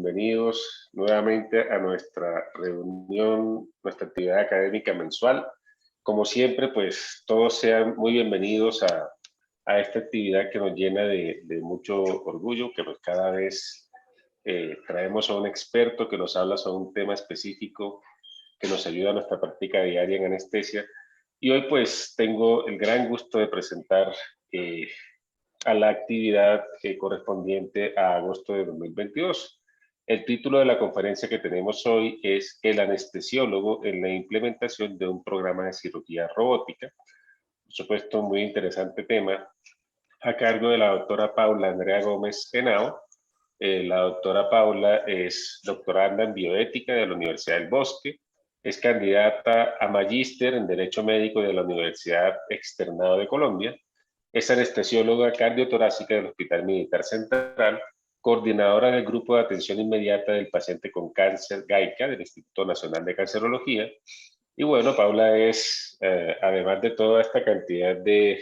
bienvenidos nuevamente a nuestra reunión, nuestra actividad académica mensual. Como siempre, pues todos sean muy bienvenidos a esta actividad que nos llena de mucho orgullo, que pues cada vez traemos a un experto que nos habla sobre un tema específico que nos ayuda a nuestra práctica diaria en anestesia. Y hoy pues tengo el gran gusto de presentar a la actividad correspondiente a agosto de 2022. El título de la conferencia que tenemos hoy es El anestesiólogo en la implementación de un programa de cirugía robótica. Por supuesto, un muy interesante tema, a cargo de la doctora Paula Andrea Gómez Henao. La doctora Paula es doctoranda en bioética de la Universidad del Bosque, es candidata a magíster en Derecho Médico de la Universidad Externado de Colombia, es anestesióloga cardiotorácica del Hospital Militar Central, coordinadora del Grupo de Atención Inmediata del Paciente con Cáncer GAICA del Instituto Nacional de Cancerología. Y bueno, Paula es, además de toda esta cantidad de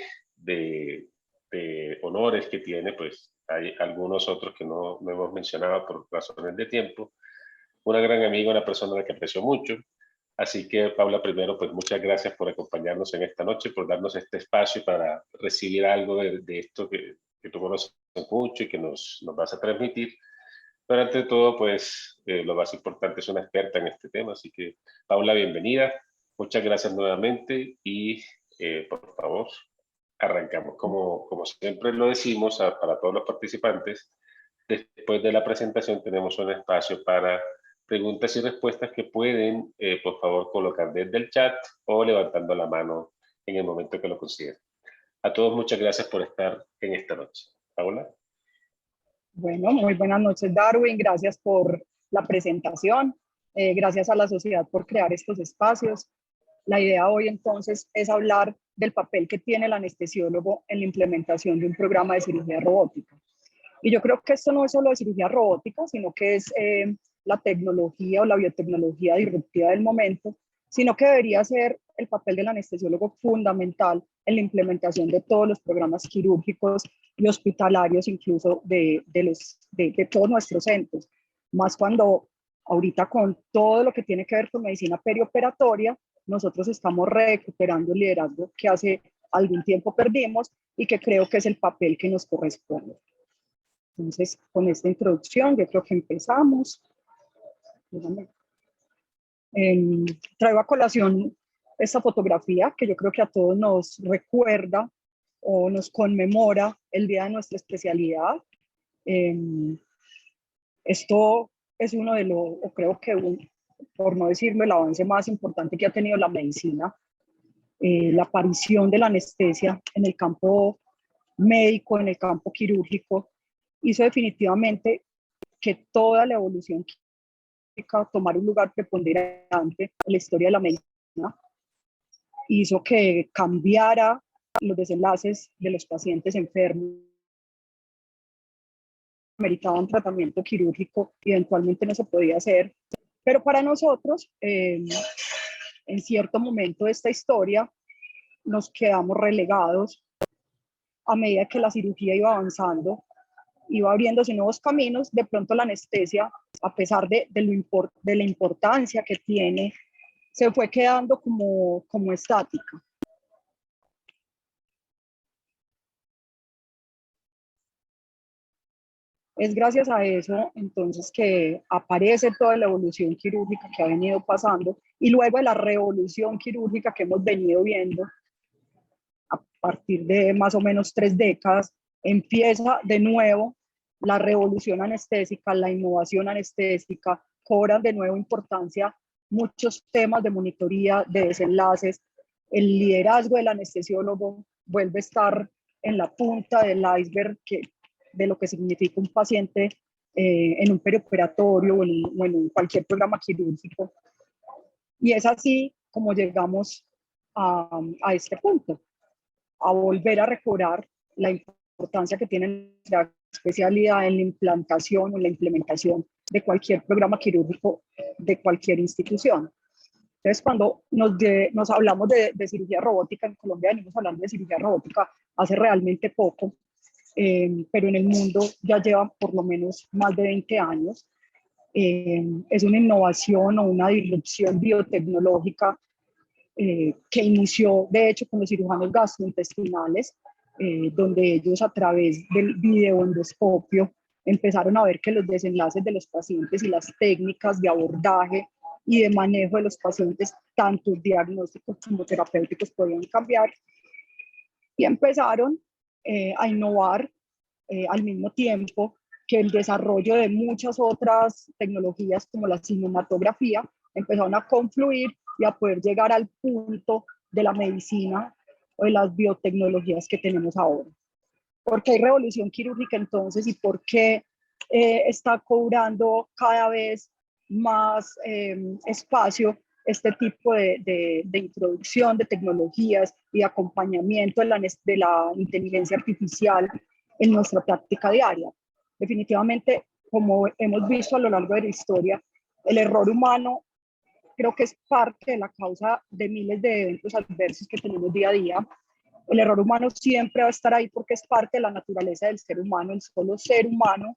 honores que tiene, pues hay algunos otros que no hemos mencionado por razones de tiempo. Una gran amiga, una persona a la que aprecio mucho. Así que, Paula, primero, pues muchas gracias por acompañarnos en esta noche, por darnos este espacio para recibir algo de esto que tú conoces mucho y que nos vas a transmitir. Pero ante todo, pues lo más importante es una experta en este tema. Así que, Paula, bienvenida. Muchas gracias nuevamente y, por favor, arrancamos. Como siempre lo decimos para todos los participantes, después de la presentación tenemos un espacio para preguntas y respuestas que pueden, por favor, colocar desde el chat o levantando la mano en el momento que lo consideren. A todos, muchas gracias por estar en esta noche. Paula. Bueno, muy buenas noches, Darwin. Gracias por la presentación. Gracias a la sociedad por crear estos espacios. La idea hoy entonces es hablar del papel que tiene el anestesiólogo en la implementación de un programa de cirugía robótica. Y yo creo que esto no es solo de cirugía robótica, sino que es la tecnología o la biotecnología disruptiva del momento, sino que debería ser el papel del anestesiólogo fundamental en la implementación de todos los programas quirúrgicos y hospitalarios, incluso de todos nuestros centros. Más cuando ahorita con todo lo que tiene que ver con medicina perioperatoria, nosotros estamos recuperando el liderazgo que hace algún tiempo perdimos y que creo que es el papel que nos corresponde. Entonces, con esta introducción, yo creo que empezamos. Traigo a colación esta fotografía que yo creo que a todos nos recuerda o nos conmemora el día de nuestra especialidad. Esto es uno de los, o creo que por no decirlo, el avance más importante que ha tenido la medicina. La aparición de la anestesia en el campo médico, en el campo quirúrgico, hizo definitivamente que toda la evolución química tomara un lugar preponderante en la historia de la medicina, hizo que cambiara los desenlaces de los pacientes enfermos, meritaban tratamiento quirúrgico y eventualmente no se podía hacer. Pero para nosotros, en cierto momento de esta historia, nos quedamos relegados a medida que la cirugía iba avanzando, iba abriéndose nuevos caminos. De pronto la anestesia, a pesar de la importancia que tiene, se fue quedando como estática. Es gracias a eso entonces que aparece toda la evolución quirúrgica que ha venido pasando y luego de la revolución quirúrgica que hemos venido viendo a partir de más o menos 3 décadas, empieza de nuevo la revolución anestésica, la innovación anestésica, cobran de nuevo importancia muchos temas de monitoría, de desenlaces. El liderazgo del anestesiólogo vuelve a estar en la punta del iceberg de lo que significa un paciente en un perioperatorio o en cualquier programa quirúrgico. Y es así como llegamos a este punto, a volver a recobrar la importancia que tiene la especialidad en la implantación o la implementación de cualquier programa quirúrgico de cualquier institución. Entonces, cuando nos hablamos de cirugía robótica, en Colombia venimos hablando de cirugía robótica hace realmente poco, pero en el mundo ya llevan por lo menos más de 20 años. Es una innovación o una disrupción biotecnológica que inició, de hecho, con los cirujanos gastrointestinales, donde ellos a través del videoendoscopio empezaron a ver que los desenlaces de los pacientes y las técnicas de abordaje y de manejo de los pacientes, tanto diagnósticos como terapéuticos, podían cambiar, y empezaron a innovar al mismo tiempo que el desarrollo de muchas otras tecnologías como la cinematografía empezaron a confluir y a poder llegar al punto de la medicina o de las biotecnologías que tenemos ahora. ¿Por qué hay revolución quirúrgica entonces y por qué está cobrando cada vez más espacio este tipo de introducción de tecnologías y de acompañamiento de la inteligencia artificial en nuestra práctica diaria? Definitivamente, como hemos visto a lo largo de la historia, el error humano creo que es parte de la causa de miles de eventos adversos que tenemos día a día. El error humano siempre va a estar ahí porque es parte de la naturaleza del ser humano. El solo ser humano,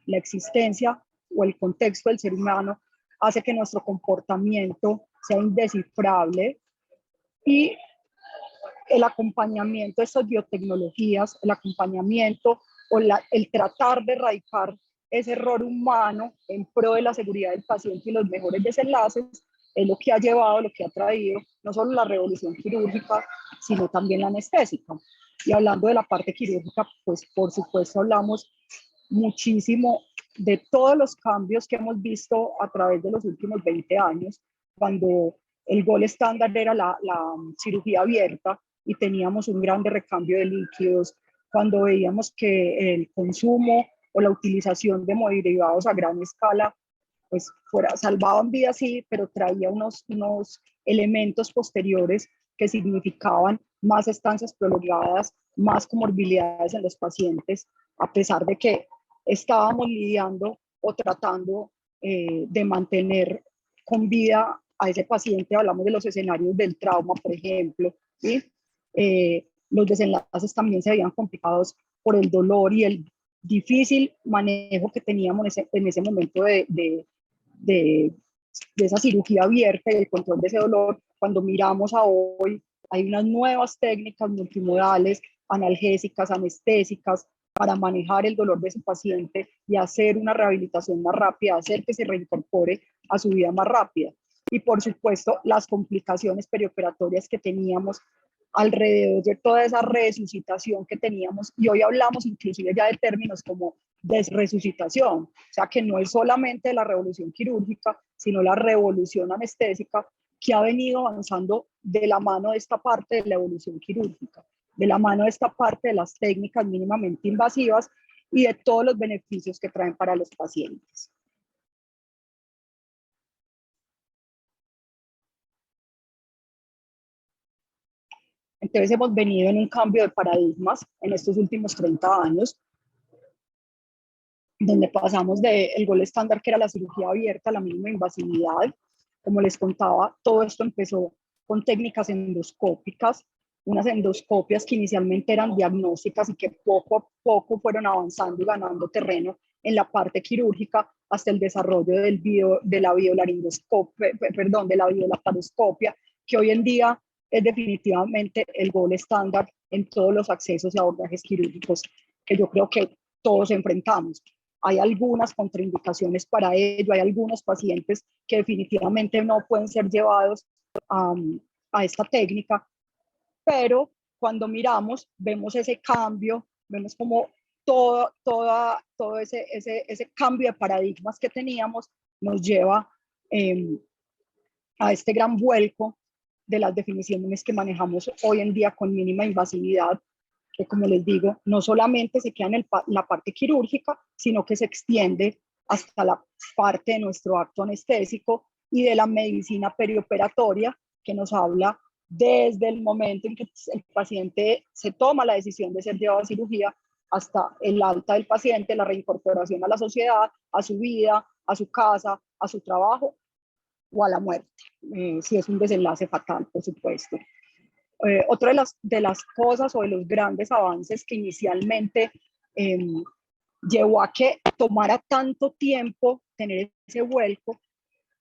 la existencia o el contexto del ser humano hace que nuestro comportamiento sea indescifrable, y el acompañamiento de estas biotecnologías, el acompañamiento o el tratar de erradicar ese error humano en pro de la seguridad del paciente y los mejores desenlaces, es lo que ha llevado, lo que ha traído no solo la revolución quirúrgica, sino también la anestésica. Y hablando de la parte quirúrgica, pues por supuesto hablamos muchísimo de todos los cambios que hemos visto a través de los últimos 20 años, cuando el gol estándar era la cirugía abierta y teníamos un grande recambio de líquidos, cuando veíamos que el consumo o la utilización de hemoderivados a gran escala pues salvaban vidas, sí, pero traía unos elementos posteriores que significaban más estancias prolongadas, más comorbilidades en los pacientes, a pesar de que estábamos lidiando o tratando de mantener con vida a ese paciente. Hablamos de los escenarios del trauma, por ejemplo, ¿sí? Los desenlaces también se veían complicados por el dolor y el difícil manejo que teníamos en ese momento de esa cirugía abierta y el control de ese dolor. Cuando miramos a hoy, hay unas nuevas técnicas multimodales, analgésicas, anestésicas, para manejar el dolor de su paciente y hacer una rehabilitación más rápida, hacer que se reincorpore a su vida más rápida. Y por supuesto, las complicaciones perioperatorias que teníamos alrededor de toda esa resucitación que teníamos, y hoy hablamos inclusive ya de términos como desresucitación, o sea que no es solamente la revolución quirúrgica, sino la revolución anestésica que ha venido avanzando de la mano de esta parte de la evolución quirúrgica, de la mano de esta parte de las técnicas mínimamente invasivas y de todos los beneficios que traen para los pacientes. Entonces hemos venido en un cambio de paradigmas en estos últimos 30 años, donde pasamos del gol estándar, que era la cirugía abierta, a la mínima invasividad. Como les contaba, todo esto empezó con técnicas endoscópicas, unas endoscopias que inicialmente eran diagnósticas y que poco a poco fueron avanzando y ganando terreno en la parte quirúrgica, hasta el desarrollo de la biolaringoscopia, perdón, de la biolaparoscopia, que hoy en día es definitivamente el gol estándar en todos los accesos y abordajes quirúrgicos que yo creo que todos enfrentamos. Hay algunas contraindicaciones para ello, hay algunos pacientes que definitivamente no pueden ser llevados a esta técnica, pero cuando miramos, vemos ese cambio, vemos como todo ese cambio de paradigmas que teníamos nos lleva a este gran vuelco de las definiciones que manejamos hoy en día con mínima invasividad, que como les digo, no solamente se queda en la parte quirúrgica, sino que se extiende hasta la parte de nuestro acto anestésico y de la medicina perioperatoria, que nos habla desde el momento en que el paciente se toma la decisión de ser llevado a cirugía hasta el alta del paciente, la reincorporación a la sociedad, a su vida, a su casa, a su trabajo o a la muerte, si es un desenlace fatal, por supuesto. Otra de las cosas o de los grandes avances que inicialmente llevó a que tomara tanto tiempo tener ese vuelco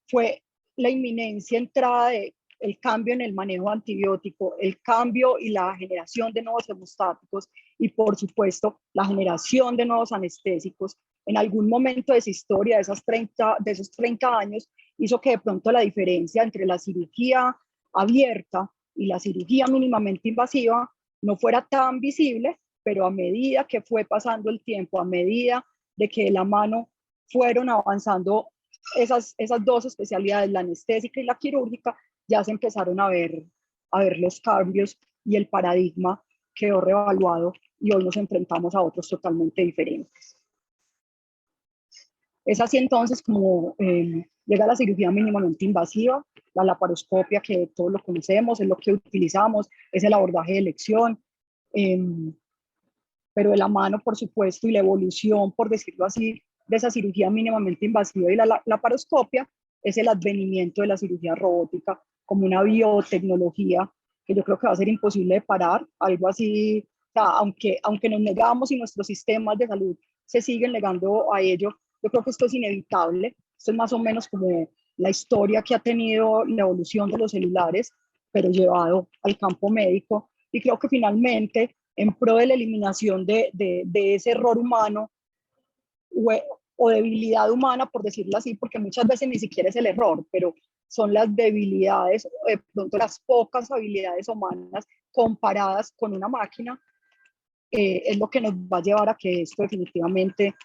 fue la inminencia entrada del cambio en el manejo antibiótico, el cambio y la generación de nuevos hemostáticos y por supuesto la generación de nuevos anestésicos. En algún momento de esa historia, de esos 30 años, hizo que de pronto la diferencia entre la cirugía abierta y la cirugía mínimamente invasiva no fuera tan visible, pero a medida que fue pasando el tiempo, a medida de que de la mano fueron avanzando esas dos especialidades, la anestésica y la quirúrgica, ya se empezaron a ver los cambios y el paradigma quedó reevaluado y hoy nos enfrentamos a otros totalmente diferentes. Es así entonces como llega la cirugía mínimamente invasiva, la laparoscopia, que todos lo conocemos, es lo que utilizamos, es el abordaje de elección, pero de la mano, por supuesto, y la evolución, por decirlo así, de esa cirugía mínimamente invasiva y la laparoscopia, es el advenimiento de la cirugía robótica como una biotecnología que yo creo que va a ser imposible de parar, algo así, o sea, aunque nos negamos y nuestros sistemas de salud se siguen negando a ello, yo creo que esto es inevitable. Esto es más o menos como la historia que ha tenido la evolución de los celulares, pero llevado al campo médico, y creo que finalmente, en pro de la eliminación de ese error humano o debilidad humana, por decirlo así, porque muchas veces ni siquiera es el error, pero son las debilidades, de pronto las pocas habilidades humanas comparadas con una máquina, es lo que nos va a llevar a que esto definitivamente,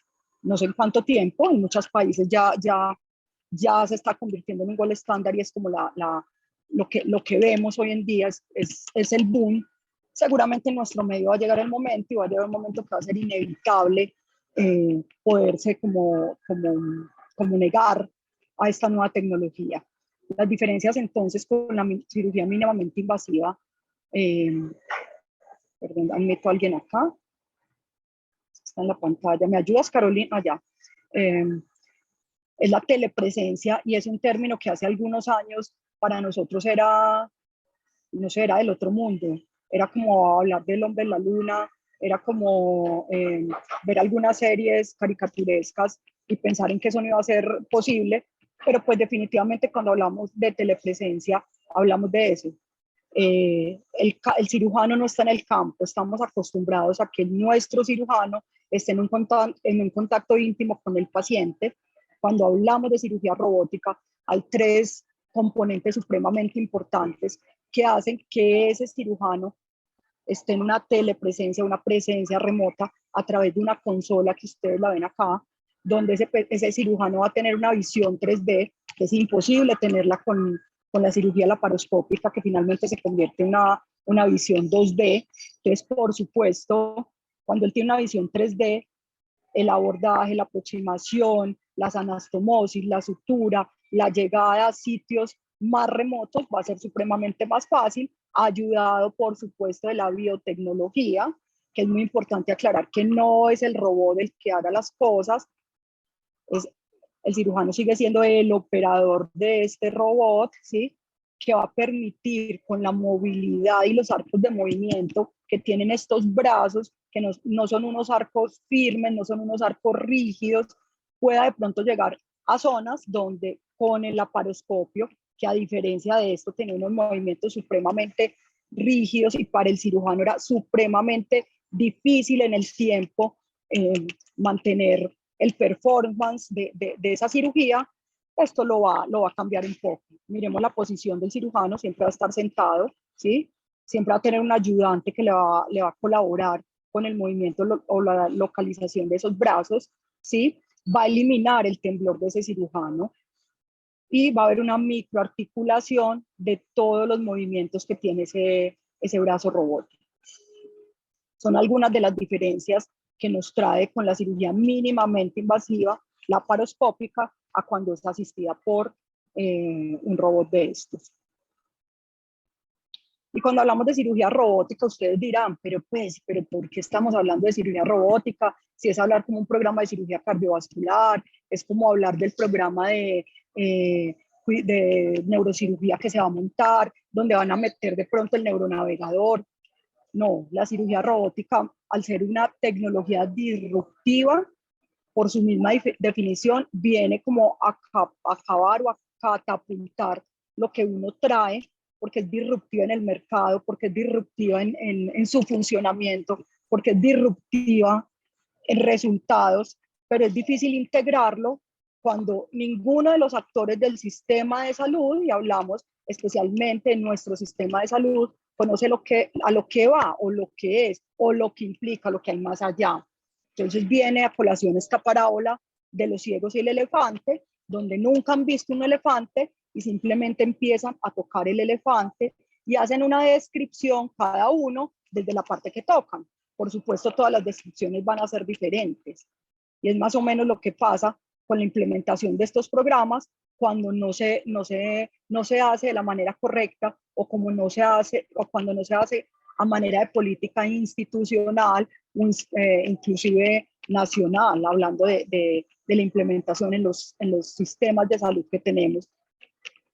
no sé en cuánto tiempo, en muchos países ya se está convirtiendo en un gold estándar y es como lo que vemos hoy en día es el boom. Seguramente en nuestro medio va a llegar el momento y va a llegar un momento que va a ser inevitable poderse como negar a esta nueva tecnología. Las diferencias entonces con la cirugía mínimamente invasiva, perdón, meto a alguien acá, está en la pantalla, ¿me ayudas, Carolina? Allá. Es la telepresencia y es un término que hace algunos años para nosotros era, no sé, era del otro mundo, era como hablar del hombre en la luna, era como ver algunas series caricaturescas y pensar en que eso no iba a ser posible, pero pues definitivamente cuando hablamos de telepresencia, hablamos de eso. El cirujano no está en el campo, estamos acostumbrados a que nuestro cirujano esté en un contacto íntimo con el paciente. Cuando hablamos de cirugía robótica, hay tres componentes supremamente importantes que hacen que ese cirujano esté en una telepresencia, una presencia remota a través de una consola que ustedes la ven acá, donde ese cirujano va a tener una visión 3D, que es imposible tenerla con la cirugía laparoscópica, que finalmente se convierte en una visión 2D. Entonces, por supuesto, cuando él tiene una visión 3D, el abordaje, la aproximación, las anastomosis, la sutura, la llegada a sitios más remotos va a ser supremamente más fácil, ayudado por supuesto de la biotecnología, que es muy importante aclarar que no es el robot el que haga las cosas, el cirujano sigue siendo el operador de este robot, ¿sí? Que va a permitir con la movilidad y los arcos de movimiento que tienen estos brazos, que no son unos arcos firmes, no son unos arcos rígidos, pueda de pronto llegar a zonas donde con el laparoscopio, que a diferencia de esto tenía unos movimientos supremamente rígidos y para el cirujano era supremamente difícil en el tiempo mantener el performance de esa cirugía, esto lo va a cambiar un poco. Miremos la posición del cirujano, siempre va a estar sentado, ¿sí? Siempre va a tener un ayudante que le va a colaborar con el movimiento o la localización de esos brazos, ¿sí? Va a eliminar el temblor de ese cirujano y va a haber una microarticulación de todos los movimientos que tiene ese brazo robótico. Son algunas de las diferencias que nos trae con la cirugía mínimamente invasiva, laparoscópica, a cuando es asistida por un robot de estos. Y cuando hablamos de cirugía robótica, ustedes dirán, pero ¿por qué estamos hablando de cirugía robótica? Si es hablar como un programa de cirugía cardiovascular, es como hablar del programa de neurocirugía que se va a montar, donde van a meter de pronto el neuronavegador. No, la cirugía robótica, al ser una tecnología disruptiva, por su misma definición, viene como a acabar o a catapultar lo que uno trae, porque es disruptiva en el mercado, porque es disruptiva en su funcionamiento, porque es disruptiva en resultados, pero es difícil integrarlo cuando ninguno de los actores del sistema de salud, y hablamos especialmente en nuestro sistema de salud, conoce a lo que va o lo que es o lo que implica, lo que hay más allá. Entonces viene a colación esta parábola de los ciegos y el elefante, donde nunca han visto un elefante y simplemente empiezan a tocar el elefante y hacen una descripción cada uno desde la parte que tocan. Por supuesto, todas las descripciones van a ser diferentes. Y es más o menos lo que pasa con la implementación de estos programas cuando no se hace de la manera correcta o como no se hace o cuando no se hace a manera de política institucional, inclusive nacional, hablando de la implementación en los sistemas de salud que tenemos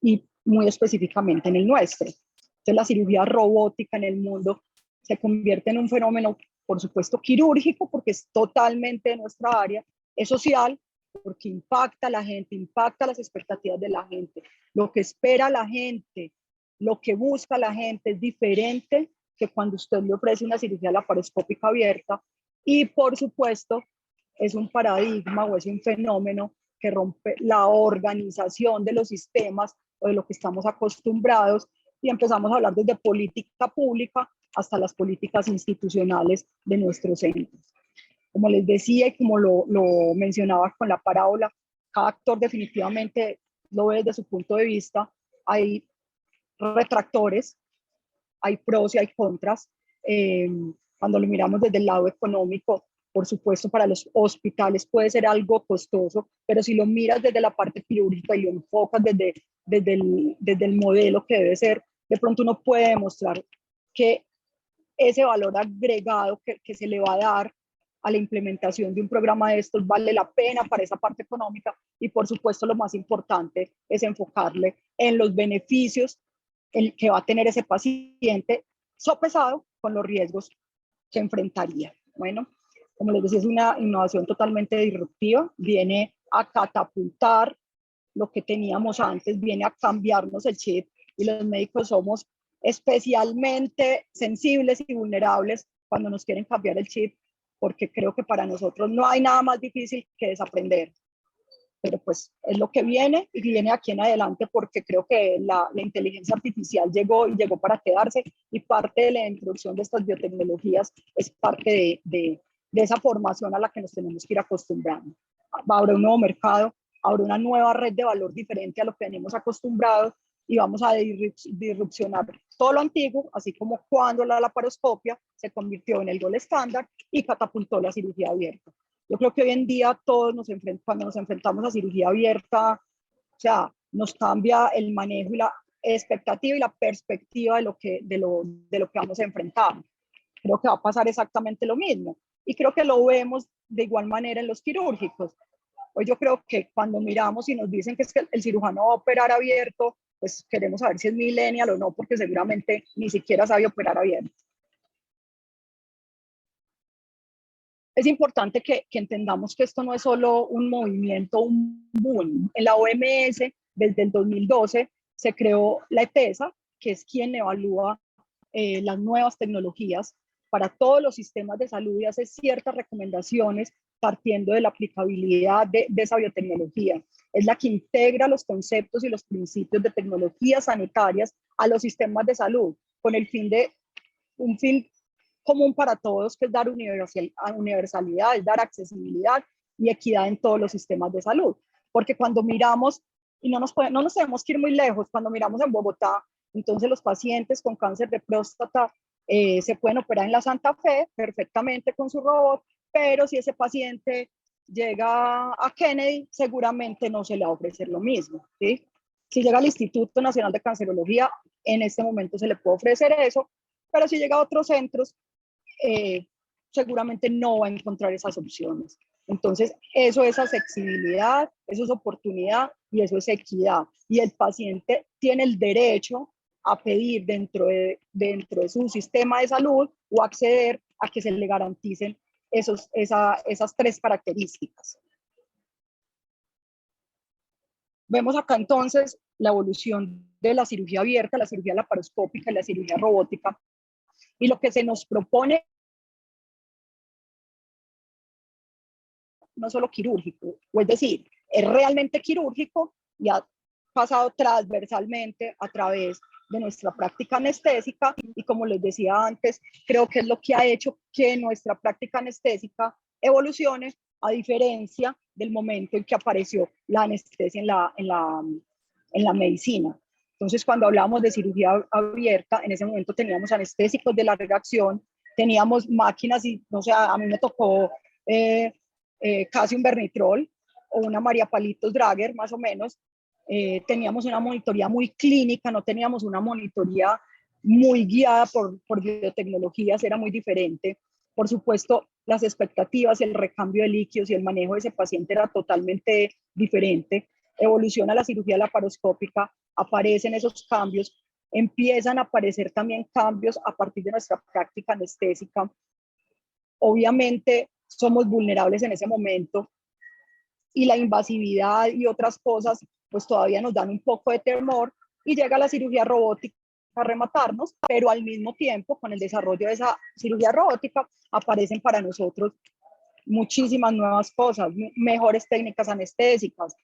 y muy específicamente en el nuestro. Entonces, la cirugía robótica en el mundo se convierte en un fenómeno, por supuesto, quirúrgico, porque es totalmente de nuestra área, es social, porque impacta a la gente, impacta las expectativas de la gente. Lo que espera la gente, lo que busca la gente es diferente que cuando usted le ofrece una cirugía laparoscópica abierta. Y, por supuesto, es un paradigma o es un fenómeno que rompe la organización de los sistemas o de lo que estamos acostumbrados y empezamos a hablar desde política pública hasta las políticas institucionales de nuestros centros. Como les decía y como lo mencionaba con la parábola, cada actor definitivamente lo ve desde su punto de vista. Hay retractores, hay pros y hay contras. Cuando lo miramos desde el lado económico, por supuesto, para los hospitales puede ser algo costoso, pero si lo miras desde la parte quirúrgica y lo enfocas desde el modelo que debe ser, de pronto uno puede demostrar que ese valor agregado que se le va a dar a la implementación de un programa de estos vale la pena para esa parte económica y por supuesto lo más importante es enfocarle en los beneficios que va a tener ese paciente sopesado con los riesgos que enfrentaría. Bueno, como les decía, es una innovación totalmente disruptiva, viene a catapultar lo que teníamos antes, viene a cambiarnos el chip y los médicos somos especialmente sensibles y vulnerables cuando nos quieren cambiar el chip, porque creo que para nosotros no hay nada más difícil que desaprender. Pero pues es lo que viene y viene aquí en adelante porque creo que la inteligencia artificial llegó y llegó para quedarse y parte de la introducción de estas biotecnologías es parte de esa formación a la que nos tenemos que ir acostumbrando. Habrá un nuevo mercado, habrá una nueva red de valor diferente a lo que venimos acostumbrados y vamos a disrupcionar todo lo antiguo, así como cuando la laparoscopia se convirtió en el gold estándar y catapultó la cirugía abierta. Yo creo que hoy en día todos cuando nos enfrentamos a cirugía abierta, o sea, nos cambia el manejo y la expectativa y la perspectiva de lo que vamos a enfrentar. Creo que va a pasar exactamente lo mismo. Y creo que lo vemos de igual manera en los quirúrgicos. Hoy yo creo que cuando miramos y nos dicen que es que el cirujano va a operar abierto, pues queremos saber si es millennial o no, porque seguramente ni siquiera sabe operar abierto. Es importante que entendamos que esto no es solo un movimiento, un boom. En la OMS, desde el 2012, se creó la ETESA, que es quien evalúa las nuevas tecnologías para todos los sistemas de salud y hace ciertas recomendaciones partiendo de la aplicabilidad de esa biotecnología. Es la que integra los conceptos y los principios de tecnologías sanitarias a los sistemas de salud, con el fin de un fin común para todos, que es dar universalidad, es dar accesibilidad y equidad en todos los sistemas de salud. Porque cuando miramos, y no nos tenemos que ir muy lejos, cuando miramos en Bogotá, entonces los pacientes con cáncer de próstata se pueden operar en la Santa Fe perfectamente con su robot, pero si ese paciente llega a Kennedy, seguramente no se le va a ofrecer lo mismo, ¿sí? Si llega al Instituto Nacional de Cancerología, en este momento se le puede ofrecer eso, pero si llega a otros centros, seguramente no va a encontrar esas opciones. Entonces, eso es accesibilidad, eso es oportunidad y eso es equidad. Y el paciente tiene el derecho a pedir dentro de su sistema de salud o acceder a que se le garanticen esas tres características. Vemos acá entonces la evolución de la cirugía abierta, la cirugía laparoscópica y la cirugía robótica. Y lo que se nos propone no solo quirúrgico, o es decir, es realmente quirúrgico y ha pasado transversalmente a través de nuestra práctica anestésica y como les decía antes, creo que es lo que ha hecho que nuestra práctica anestésica evolucione a diferencia del momento en que apareció la anestesia en la medicina. Entonces, cuando hablamos de cirugía abierta, en ese momento teníamos anestésicos de larga acción, teníamos máquinas y, no sé, a mí me tocó casi un Bernitrol o una María Palitos Drager, más o menos. Teníamos una monitoría muy clínica, no teníamos una monitoría muy guiada por biotecnologías, era muy diferente. Por supuesto, las expectativas, el recambio de líquidos y el manejo de ese paciente era totalmente diferente. Evoluciona la cirugía laparoscópica, aparecen esos cambios, empiezan a aparecer también cambios a partir de nuestra práctica anestésica. Obviamente somos vulnerables en ese momento y la invasividad y otras cosas pues todavía nos dan un poco de temor y llega la cirugía robótica a rematarnos, pero al mismo tiempo con el desarrollo de esa cirugía robótica aparecen para nosotros muchísimas nuevas cosas, mejores técnicas anestésicas,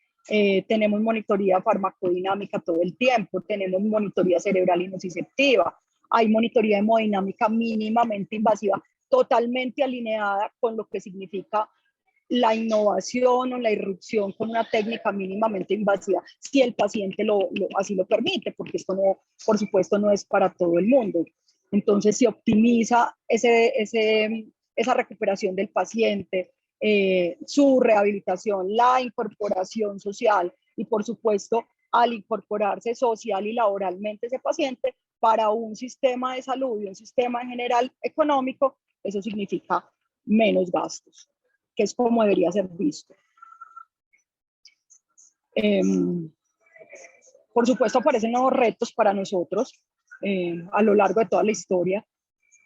tenemos monitoría farmacodinámica todo el tiempo, tenemos monitoría cerebral y nociceptiva, hay monitoría hemodinámica mínimamente invasiva, totalmente alineada con lo que significa la innovación o la irrupción con una técnica mínimamente invasiva, si el paciente así lo permite, porque esto no, por supuesto, no es para todo el mundo. Entonces, se optimiza esa recuperación del paciente, su rehabilitación, la incorporación social y, por supuesto, al incorporarse social y laboralmente ese paciente para un sistema de salud y un sistema en general económico, eso significa menos gastos, que es como debería ser visto. Por supuesto, aparecen nuevos retos para nosotros a lo largo de toda la historia,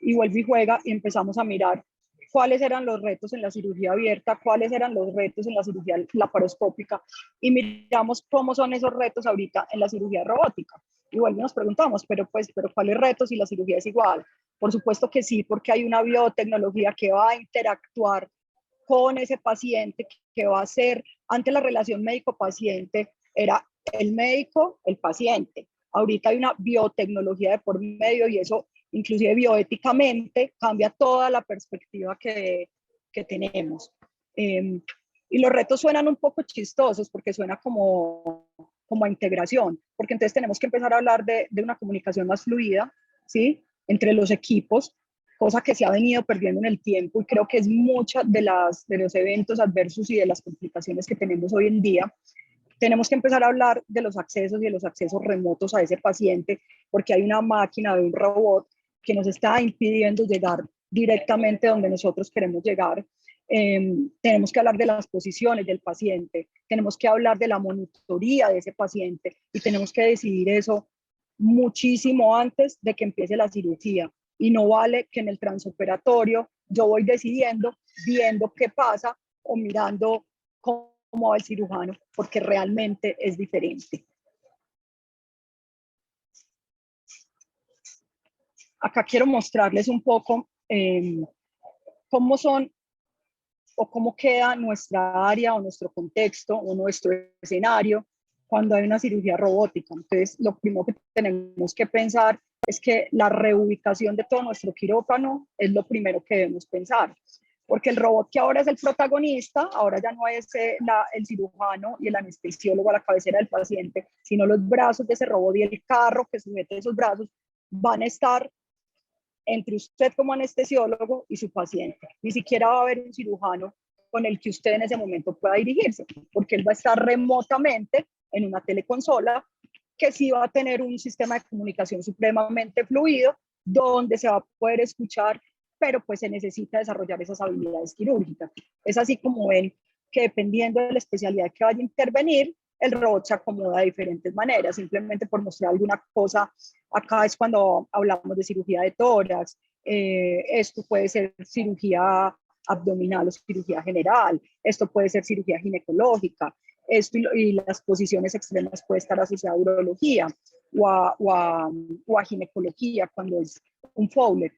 y vuelve y juega y empezamos a mirar cuáles eran los retos en la cirugía abierta, cuáles eran los retos en la cirugía laparoscópica, y miramos cómo son esos retos ahorita en la cirugía robótica. Y vuelve y nos preguntamos, pero ¿cuáles retos si la cirugía es igual? Por supuesto que sí, porque hay una biotecnología que va a interactuar con ese paciente, que va a ser, antes la relación médico-paciente era el médico, el paciente. Ahorita hay una biotecnología de por medio y eso, inclusive bioéticamente, cambia toda la perspectiva que tenemos. Y los retos suenan un poco chistosos porque suena como a integración, porque entonces tenemos que empezar a hablar de una comunicación más fluida, ¿sí? Entre los equipos, cosa que se ha venido perdiendo en el tiempo y creo que es mucha de los eventos adversos y de las complicaciones que tenemos hoy en día. Tenemos que empezar a hablar de los accesos y de los accesos remotos a ese paciente, porque hay una máquina de un robot que nos está impidiendo llegar directamente donde nosotros queremos llegar. Tenemos que hablar de las posiciones del paciente, tenemos que hablar de la monitoría de ese paciente y tenemos que decidir eso muchísimo antes de que empiece la cirugía. Y no vale que en el transoperatorio yo voy decidiendo, viendo qué pasa o mirando cómo va el cirujano, porque realmente es diferente. Acá quiero mostrarles un poco cómo son o cómo queda nuestra área o nuestro contexto o nuestro escenario cuando hay una cirugía robótica. Entonces, lo primero que tenemos que pensar es que la reubicación de todo nuestro quirófano es lo primero que debemos pensar, porque el robot que ahora es el protagonista, ahora ya no es el cirujano y el anestesiólogo a la cabecera del paciente, sino los brazos de ese robot y el carro que sujete esos brazos van a estar entre usted como anestesiólogo y su paciente. Ni siquiera va a haber un cirujano con el que usted en ese momento pueda dirigirse, porque él va a estar remotamente en una teleconsola que sí va a tener un sistema de comunicación supremamente fluido, donde se va a poder escuchar, pero pues se necesita desarrollar esas habilidades quirúrgicas. Es así como ven que dependiendo de la especialidad que vaya a intervenir, el robot se acomoda de diferentes maneras. Simplemente por mostrar alguna cosa, acá es cuando hablamos de cirugía de tórax, esto puede ser cirugía abdominal o cirugía general, esto puede ser cirugía ginecológica, esto y las posiciones extremas puede estar asociada a urología o a ginecología cuando es un Fowler.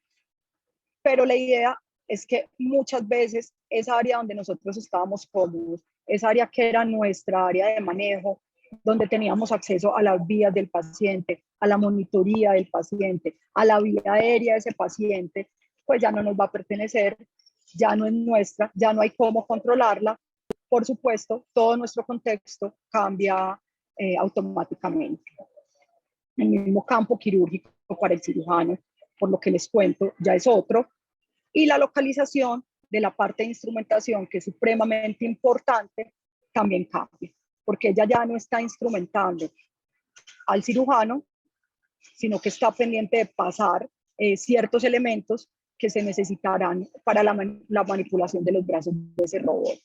Pero la idea es que muchas veces esa área donde nosotros estábamos cómodos, esa área que era nuestra área de manejo, donde teníamos acceso a las vías del paciente, a la monitoría del paciente, a la vía aérea de ese paciente, pues ya no nos va a pertenecer, ya no es nuestra, ya no hay cómo controlarla. Por supuesto, todo nuestro contexto cambia automáticamente. El mismo campo quirúrgico para el cirujano, por lo que les cuento, ya es otro. Y la localización de la parte de instrumentación, que es supremamente importante, también cambia, porque ella ya no está instrumentando al cirujano, sino que está pendiente de pasar ciertos elementos que se necesitarán para la manipulación de los brazos de ese robot.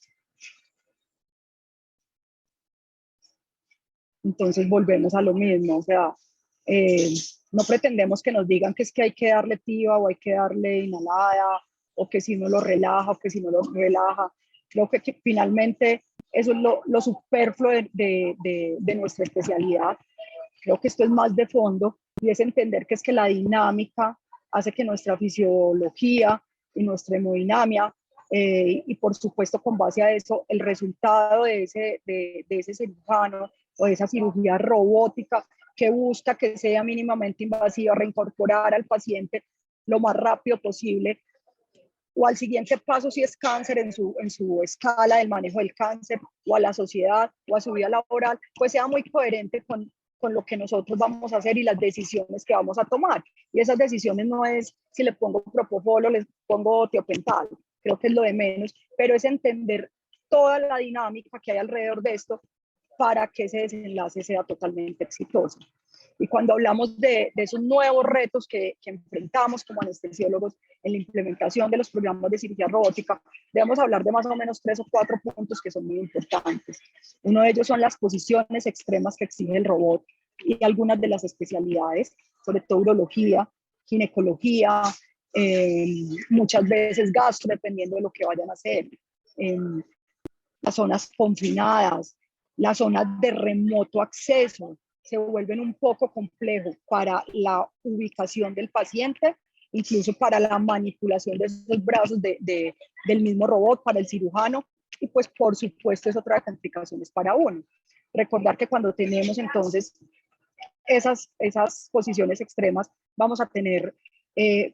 Entonces volvemos a lo mismo, o sea, no pretendemos que nos digan que es que hay que darle TIVA o hay que darle inhalada, o que si no lo relaja o que si no lo relaja. Creo que finalmente eso es lo superfluo de nuestra especialidad. Creo que esto es más de fondo y es entender que es que la dinámica hace que nuestra fisiología y nuestra hemodinamia y por supuesto con base a eso el resultado de ese cirujano o de esa cirugía robótica que busca que sea mínimamente invasiva, reincorporar al paciente lo más rápido posible, o al siguiente paso si es cáncer en su escala del manejo del cáncer, o a la sociedad, o a su vida laboral, pues sea muy coherente con lo que nosotros vamos a hacer y las decisiones que vamos a tomar. Y esas decisiones no es si le pongo propofol o le pongo tiopental, creo que es lo de menos, pero es entender toda la dinámica que hay alrededor de esto para que ese desenlace sea totalmente exitoso. Y cuando hablamos de esos nuevos retos que enfrentamos como anestesiólogos en la implementación de los programas de cirugía robótica, debemos hablar de más o menos 3 o 4 puntos que son muy importantes. Uno de ellos son las posiciones extremas que exige el robot y algunas de las especialidades, sobre todo urología, ginecología, muchas veces gastro, dependiendo de lo que vayan a hacer. Las zonas confinadas, las zonas de remoto acceso, se vuelven un poco complejos para la ubicación del paciente, incluso para la manipulación de esos brazos del mismo robot, para el cirujano, y pues por supuesto es otra de las complicaciones para uno. Recordar que cuando tenemos entonces esas posiciones extremas, vamos a tener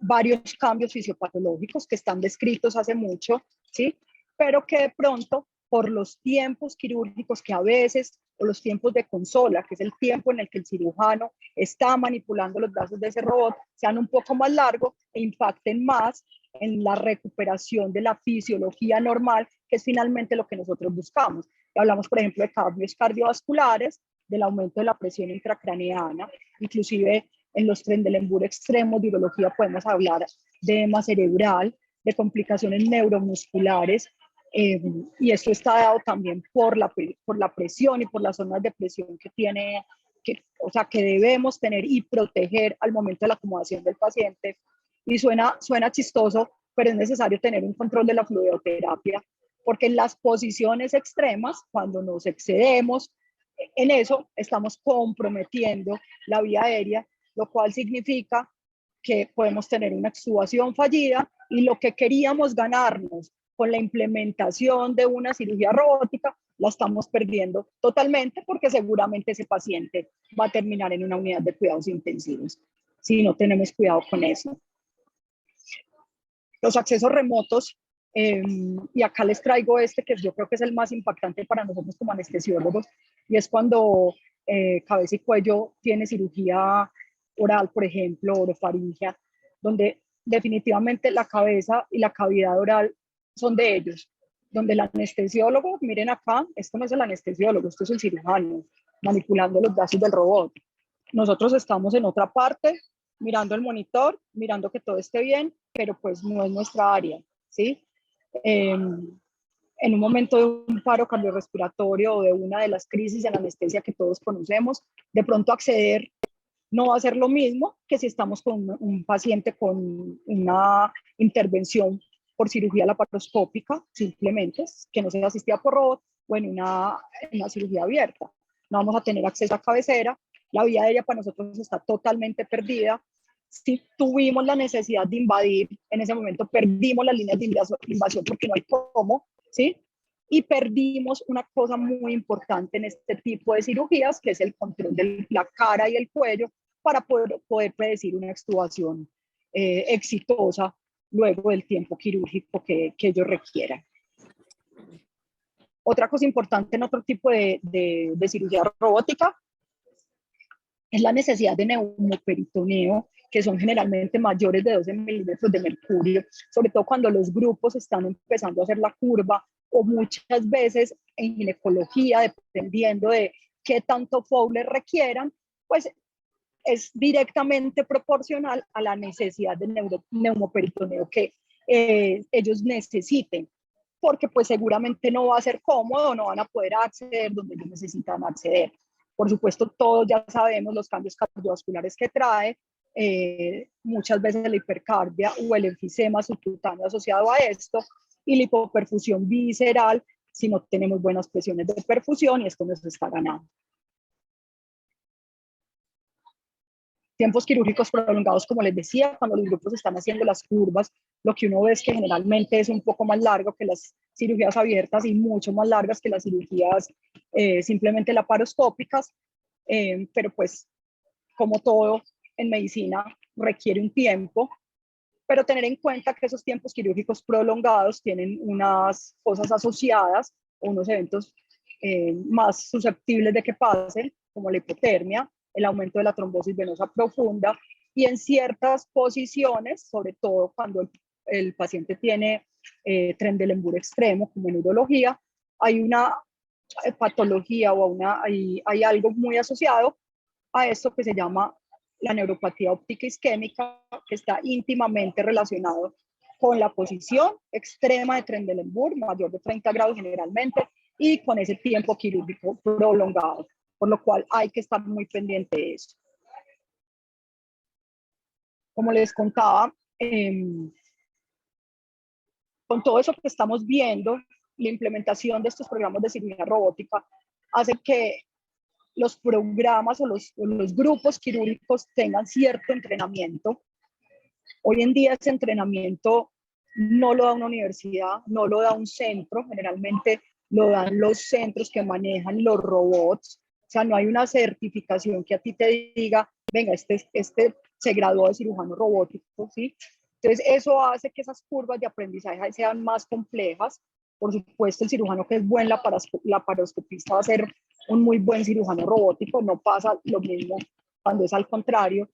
varios cambios fisiopatológicos que están descritos hace mucho, ¿sí? Pero que de pronto por los tiempos quirúrgicos que a veces, o los tiempos de consola, que es el tiempo en el que el cirujano está manipulando los brazos de ese robot, sean un poco más largos e impacten más en la recuperación de la fisiología normal, que es finalmente lo que nosotros buscamos. Y hablamos, por ejemplo, de cambios cardiovasculares, del aumento de la presión intracraneana, inclusive en los Trendelenburg extremos de urología podemos hablar de edema cerebral, de complicaciones neuromusculares, y esto está dado también por la presión y por las zonas de presión que tiene, o sea, que debemos tener y proteger al momento de la acomodación del paciente. Y suena chistoso, pero es necesario tener un control de la fluidoterapia, porque en las posiciones extremas, cuando nos excedemos en eso, estamos comprometiendo la vía aérea, lo cual significa que podemos tener una extubación fallida y lo que queríamos ganarnos con la implementación de una cirugía robótica, la estamos perdiendo totalmente porque seguramente ese paciente va a terminar en una unidad de cuidados intensivos si no tenemos cuidado con eso. Los accesos remotos, y acá les traigo este que yo creo que es el más impactante para nosotros como anestesiólogos, y es cuando cabeza y cuello tiene cirugía oral, por ejemplo, orofaringia, donde definitivamente la cabeza y la cavidad oral son de ellos, donde el anestesiólogo, miren acá, esto no es el anestesiólogo, esto es el cirujano, manipulando los brazos del robot. Nosotros estamos en otra parte, mirando el monitor, mirando que todo esté bien, pero pues no es nuestra área, ¿sí? En un momento de un paro cardiorrespiratorio o de una de las crisis en anestesia que todos conocemos, de pronto acceder no va a ser lo mismo que si estamos con un paciente con una intervención por cirugía laparoscópica, simplemente, que no sea asistida por robot, o en una cirugía abierta. No vamos a tener acceso a cabecera, la vía aérea para nosotros está totalmente perdida. Si tuvimos la necesidad de invadir, en ese momento perdimos las líneas de invasión porque no hay cómo, ¿sí? Y perdimos una cosa muy importante en este tipo de cirugías, que es el control de la cara y el cuello, para poder predecir una extubación exitosa luego del tiempo quirúrgico que ellos requieran. Otra cosa importante en otro tipo de cirugía robótica es la necesidad de neumoperitoneo, que son generalmente mayores de 12 milímetros de mercurio, sobre todo cuando los grupos están empezando a hacer la curva, o muchas veces en ginecología, dependiendo de qué tanto Fowler requieran, pues es directamente proporcional a la necesidad de neumoperitoneo que ellos necesiten, porque pues seguramente no va a ser cómodo, no van a poder acceder donde ellos necesitan acceder. Por supuesto, todos ya sabemos los cambios cardiovasculares que trae, muchas veces la hipercardia o el enfisema subcutáneo asociado a esto, y la hipoperfusión visceral si no tenemos buenas presiones de perfusión, y esto nos está ganando. Tiempos quirúrgicos prolongados, como les decía, cuando los grupos están haciendo las curvas, lo que uno ve es que generalmente es un poco más largo que las cirugías abiertas y mucho más largas que las cirugías simplemente laparoscópicas, pero pues como todo en medicina requiere un tiempo, pero tener en cuenta que esos tiempos quirúrgicos prolongados tienen unas cosas asociadas, unos eventos más susceptibles de que pasen, como la hipotermia, el aumento de la trombosis venosa profunda, y en ciertas posiciones, sobre todo cuando el paciente tiene Trendelenburg extremo, como en urología, hay una patología o hay algo muy asociado a esto que se llama la neuropatía óptica isquémica, que está íntimamente relacionado con la posición extrema de Trendelenburg, mayor de 30 grados generalmente, y con ese tiempo quirúrgico prolongado, por lo cual hay que estar muy pendiente de eso. Como les contaba, con todo eso que estamos viendo, la implementación de estos programas de cirugía robótica hace que los programas o los grupos quirúrgicos tengan cierto entrenamiento. Hoy en día ese entrenamiento no lo da una universidad, no lo da un centro, generalmente lo dan los centros que manejan los robots. O sea, no hay una certificación que a ti te diga, venga, este se graduó de cirujano robótico, ¿sí? Entonces eso hace que esas curvas de aprendizaje sean más complejas. Por supuesto, el cirujano que es buen laparoscopista va a ser un muy buen cirujano robótico, no pasa lo mismo cuando es al contrario,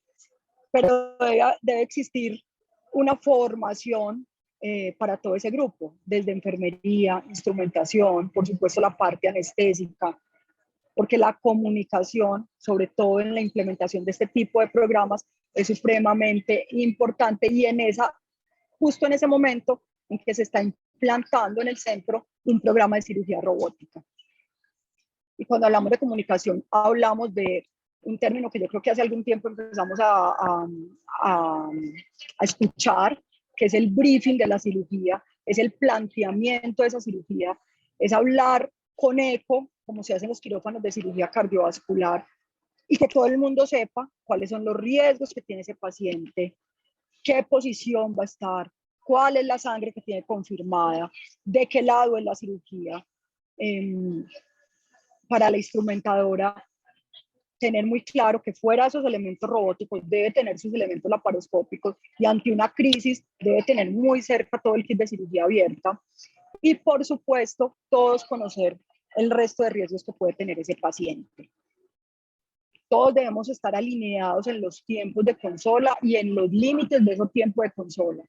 pero debe existir una formación para todo ese grupo, desde enfermería, instrumentación, por supuesto la parte anestésica, porque la comunicación, sobre todo en la implementación de este tipo de programas, es supremamente importante, y justo en ese momento en que se está implantando en el centro un programa de cirugía robótica. Y cuando hablamos de comunicación, hablamos de un término que yo creo que hace algún tiempo empezamos a escuchar, que es el briefing de la cirugía, es el planteamiento de esa cirugía, es hablar con eco, como se hace en los quirófanos de cirugía cardiovascular, y que todo el mundo sepa cuáles son los riesgos que tiene ese paciente, qué posición va a estar, cuál es la sangre que tiene confirmada, de qué lado es la cirugía. Para la instrumentadora, tener muy claro que fuera de esos elementos robóticos debe tener sus elementos laparoscópicos, y ante una crisis debe tener muy cerca todo el kit de cirugía abierta, y por supuesto todos conocer el resto de riesgos que puede tener ese paciente. Todos debemos estar alineados en los tiempos de consola y en los límites de esos tiempos de consola,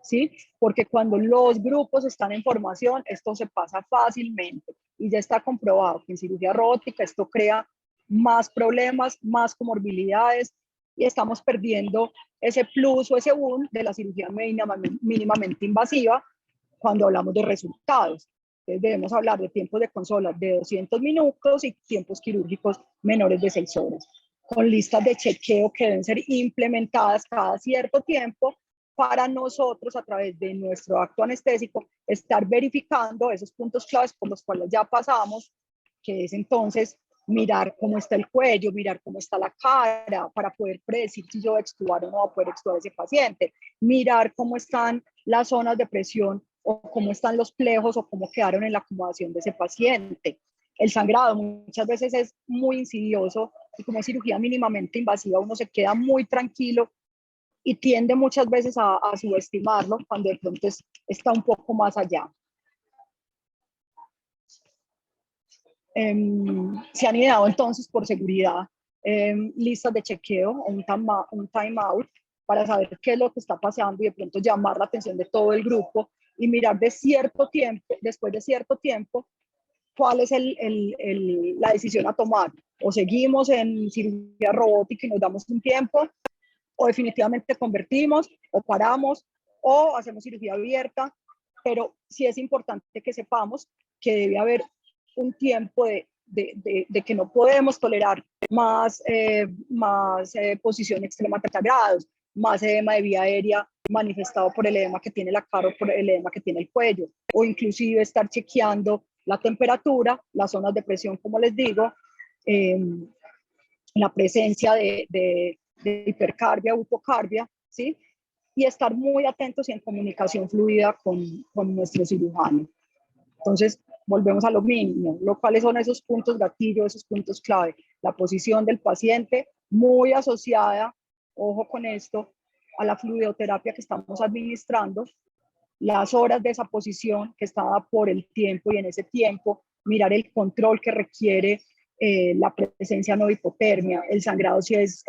¿sí? Porque cuando los grupos están en formación, esto se pasa fácilmente, y ya está comprobado que en cirugía robótica esto crea más problemas, más comorbilidades, y estamos perdiendo ese plus o ese boom de la cirugía mínimamente invasiva cuando hablamos de resultados. Entonces debemos hablar de tiempos de consola de 200 minutos y tiempos quirúrgicos menores de 6 horas, con listas de chequeo que deben ser implementadas cada cierto tiempo para nosotros, a través de nuestro acto anestésico, estar verificando esos puntos claves por los cuales ya pasamos, que es entonces mirar cómo está el cuello, mirar cómo está la cara, para poder predecir si yo voy a extubar o no voy a poder extubar a ese paciente, mirar cómo están las zonas de presión o cómo están los plejos o cómo quedaron en la acomodación de ese paciente. El sangrado muchas veces es muy insidioso y como es cirugía mínimamente invasiva, uno se queda muy tranquilo y tiende muchas veces a subestimarlo cuando de pronto está un poco más allá. Se han ideado entonces por seguridad listas de chequeo o un time out para saber qué es lo que está pasando y de pronto llamar la atención de todo el grupo y mirar de cierto tiempo, después de cierto tiempo, cuál es la decisión a tomar. O seguimos en cirugía robótica y nos damos un tiempo, o definitivamente convertimos, o paramos, o hacemos cirugía abierta, pero sí es importante que sepamos que debe haber un tiempo de que no podemos tolerar más posición extrema a 30 grados, más edema de vía aérea manifestado por el edema que tiene la cara o por el edema que tiene el cuello, o inclusive estar chequeando la temperatura, las zonas de presión, como les digo, la presencia de hipercarbia, hipocardia, ¿sí? Y estar muy atentos y en comunicación fluida con nuestro cirujano. Entonces, volvemos a lo mismo, cuáles son esos puntos gatillo, esos puntos clave. La posición del paciente, muy asociada, ojo con esto, a la fluidoterapia que estamos administrando, las horas de esa posición que está dada por el tiempo y en ese tiempo mirar el control que requiere la presencia no hipotermia, el sangrado si es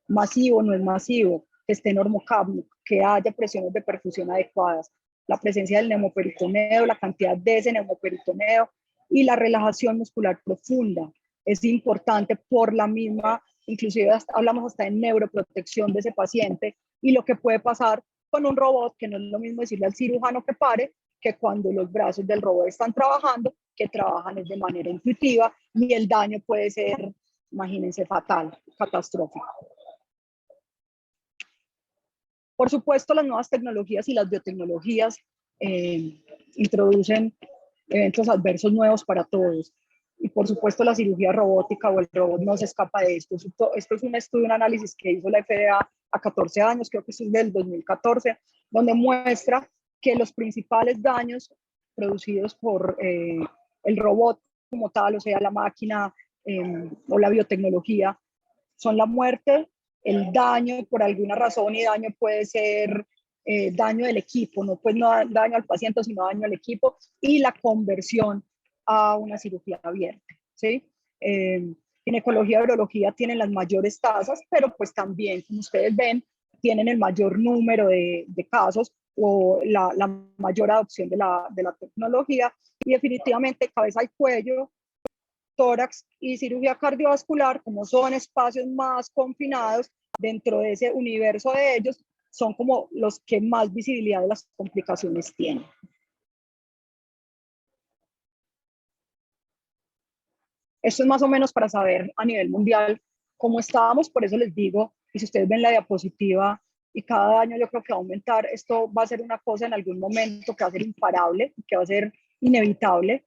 masivo o no es masivo, que esté normocápnico, que haya presiones de perfusión adecuadas, la presencia del neumoperitoneo, la cantidad de ese neumoperitoneo y la relajación muscular profunda. Es importante por la misma, inclusive hablamos hasta de neuroprotección de ese paciente y lo que puede pasar con un robot, que no es lo mismo decirle al cirujano que pare, que cuando los brazos del robot están trabajando, que trabajan de manera intuitiva y el daño puede ser, imagínense, fatal, catastrófico. Por supuesto, las nuevas tecnologías y las biotecnologías introducen eventos adversos nuevos para todos. Y por supuesto, la cirugía robótica o el robot no se escapa de esto. Esto es un estudio, un análisis que hizo la FDA a 14 años, creo que es del 2014, donde muestra que los principales daños producidos por el robot como tal, o sea, la máquina o la biotecnología, son la muerte, el daño por alguna razón, y daño puede ser daño del equipo, no pues no daño al paciente, sino daño al equipo, y la conversión a una cirugía abierta, ¿sí? Ginecología y urología tienen las mayores tasas, pero pues también, como ustedes ven, tienen el mayor número de casos o la mayor adopción de la tecnología, y definitivamente cabeza y cuello, tórax y cirugía cardiovascular, como son espacios más confinados, dentro de ese universo de ellos, son como los que más visibilidad de las complicaciones tienen. Esto es más o menos para saber a nivel mundial cómo estábamos, por eso les digo, y si ustedes ven la diapositiva, y cada año yo creo que va a aumentar, esto va a ser una cosa en algún momento que va a ser imparable, que va a ser inevitable.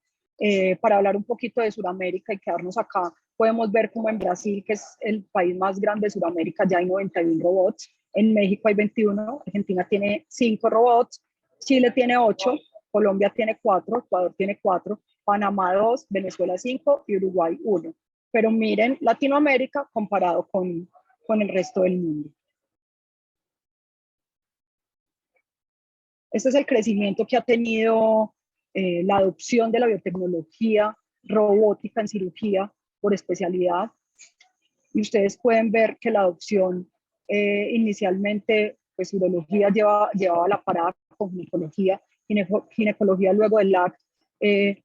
Para hablar un poquito de Sudamérica y quedarnos acá, podemos ver como en Brasil, que es el país más grande de Sudamérica, ya hay 91 robots, en México hay 21, Argentina tiene 5 robots, Chile tiene 8, Colombia tiene 4, Ecuador tiene 4, Panamá 2, Venezuela 5 y Uruguay 1. Pero miren Latinoamérica comparado con el resto del mundo. Este es el crecimiento que ha tenido la adopción de la biotecnología robótica en cirugía por especialidad. Y ustedes pueden ver que la adopción inicialmente, pues urología llevaba la parada con ginecología. Ginecología luego del LAC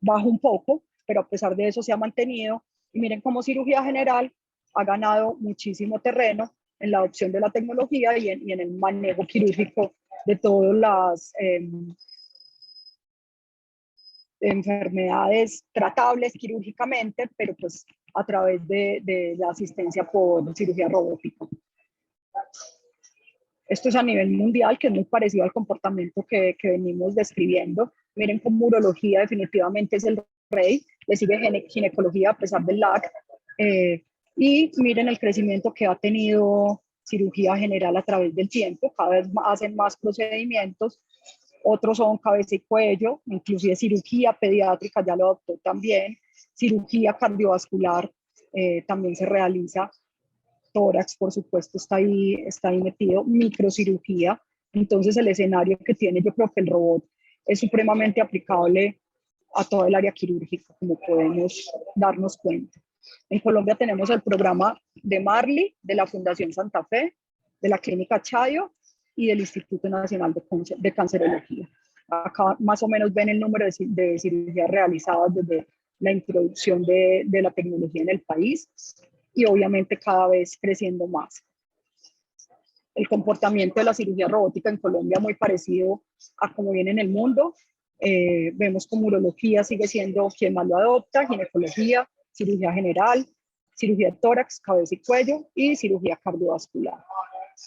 bajó un poco, pero a pesar de eso se ha mantenido. Y miren cómo cirugía general ha ganado muchísimo terreno en la adopción de la tecnología y en el manejo quirúrgico de todas las enfermedades tratables quirúrgicamente, pero pues a través de la asistencia por cirugía robótica. Esto es a nivel mundial, que es muy parecido al comportamiento que venimos describiendo. Miren cómo urología definitivamente es el rey, le sigue ginecología a pesar del lag, y miren el crecimiento que ha tenido cirugía general a través del tiempo, cada vez hacen más procedimientos, otros son cabeza y cuello, inclusive cirugía pediátrica ya lo adoptó también, cirugía cardiovascular también se realiza, tórax por supuesto está ahí metido, microcirugía, entonces el escenario que tiene yo creo que el robot es supremamente aplicable a todo el área quirúrgica, como podemos darnos cuenta. En Colombia tenemos el programa de Marley, de la Fundación Santa Fe, de la Clínica Chayo y del Instituto Nacional de Cancerología. Acá más o menos ven el número de cirugías realizadas desde la introducción de la tecnología en el país y obviamente cada vez creciendo más. El comportamiento de la cirugía robótica en Colombia muy parecido a como viene en el mundo. Vemos como urología sigue siendo quien más lo adopta, ginecología, cirugía general, cirugía de tórax, cabeza y cuello y cirugía cardiovascular.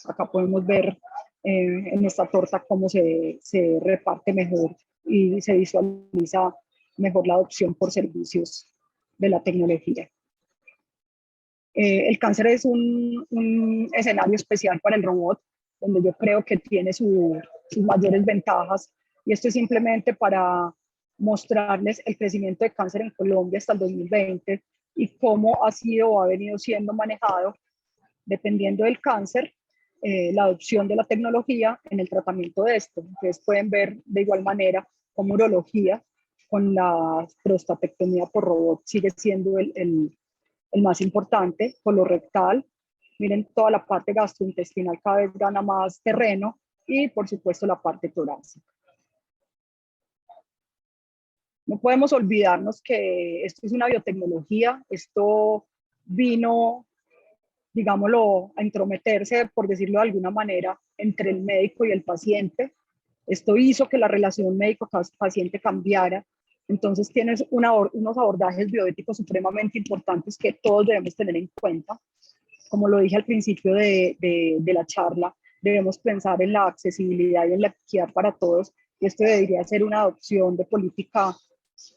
Acá podemos ver en esta torta cómo se reparte mejor y se visualiza mejor la adopción por servicios de la tecnología. El cáncer es un escenario especial para el robot, donde yo creo que tiene sus mayores ventajas, y esto es simplemente para mostrarles el crecimiento de cáncer en Colombia hasta el 2020 y cómo ha sido o ha venido siendo manejado, dependiendo del cáncer, la adopción de la tecnología en el tratamiento de esto. Ustedes pueden ver de igual manera como urología con la prostatectomía por robot sigue siendo el más importante, colorectal. Miren, toda la parte gastrointestinal cada vez gana más terreno y por supuesto la parte torácica. No podemos olvidarnos que esto es una biotecnología, esto vino, digámoslo, a entrometerse, por decirlo de alguna manera, entre el médico y el paciente. Esto hizo que la relación médico-paciente cambiara. Entonces tienes unos abordajes bioéticos supremamente importantes que todos debemos tener en cuenta. Como lo dije al principio de la charla, debemos pensar en la accesibilidad y en la equidad para todos. Y esto debería ser una adopción de política